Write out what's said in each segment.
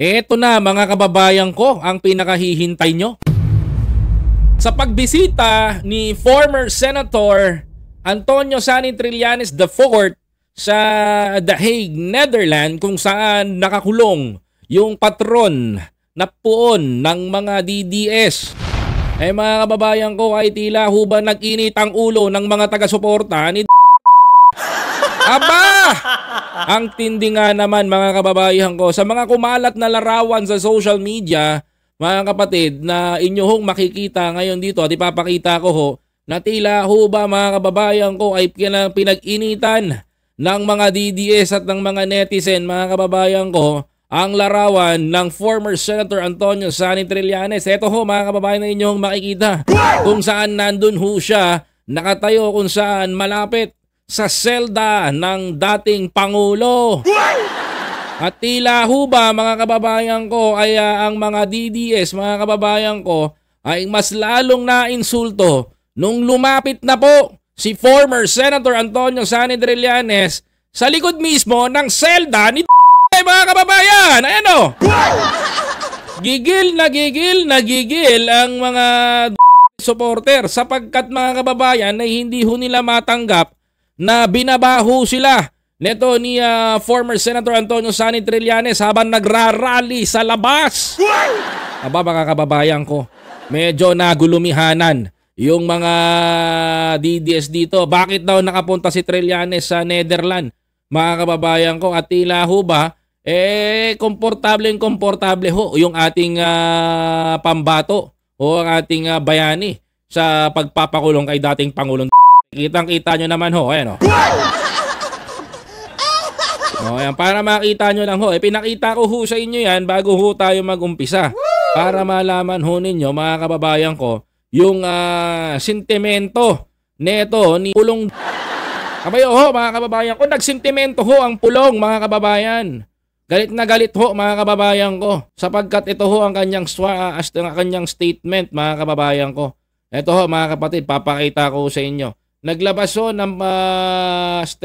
Eto na mga kababayan ko ang pinakahihintay nyo. Sa pagbisita ni former Senator Antonio Sani Trillanes IV sa The Hague, Netherlands, kung saan nakakulong yung patron na puon ng mga DDS. Mga kababayan ko, ay tila huba nag-init ang ulo ng mga taga-suporta ni Aba! Ang tindi nga naman mga kababayan ko, sa mga kumalat na larawan sa social media, mga kapatid, na inyong makikita ngayon dito at ipapakita ko ho, na tila ho ba mga kababayan ko ay pinag-initan ng mga DDS at ng mga netizen, mga kababayan ko, ang larawan ng former Senator Antonio Sani Trillanes. Ito ho mga kababayan na inyong makikita kung saan nandun ho siya, nakatayo kung saan malapit sa selda ng dating Pangulo. At tila ho ba mga kababayan ko ay ang mga DDS, mga kababayan ko, ay mas lalong nainsulto nung lumapit na po si former Senator Antonio Sani Trillanes sa likod mismo ng selda ni mga kababayan. Ayan o. Gigil na gigil ang mga supporter sapagkat mga kababayan ay hindi ho nila matanggap na binabaho sila neto ni former Senator Antonio Sani Trillanes habang nagrarally sa labas. Aba mga kababayan ko, medyo nagulumihanan yung mga DDS dito. Bakit daw nakapunta si Trillanes sa Netherlands, mga kababayan ko? At tila ho ba, komportable ho yung ating pambato o ang ating bayani sa pagpapakulong kay dating Pangulong. Kitang-kita nyo naman ho, ayan o. Ayan, para makita nyo lang ho, pinakita ko ho sa inyo yan bago ho tayo mag-umpisa. Para malaman ho ninyo, mga kababayan ko, yung sentimento neto ni Pulong. Kabayo ho, mga kababayan ko, nagsentimento ho ang Pulong, mga kababayan. Galit na galit ho, mga kababayan ko, sapagkat ito ho ang kanyang statement, mga kababayan ko. Ito ho, mga kapatid, papakita ko sa inyo. Naglabas ho ng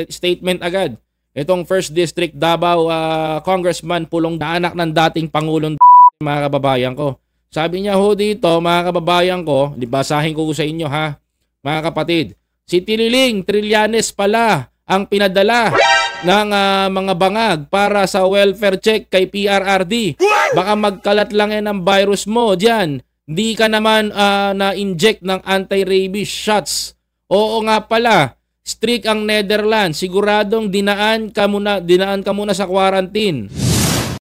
statement agad itong 1st District Davao Congressman Pulong, na anak ng dating Pangulong, mga kababayan ko. Sabi niya ho dito, mga kababayan ko, basahin ko sa inyo ha, mga kapatid. Si Tililing Trillanes pala ang pinadala ng mga bangag para sa welfare check kay PRRD. Baka magkalat lang yan ang virus mo dyan. Di ka naman na-inject ng anti-rabies shots. Oo nga pala, strict ang Netherlands. Siguradong dinaan ka muna sa quarantine.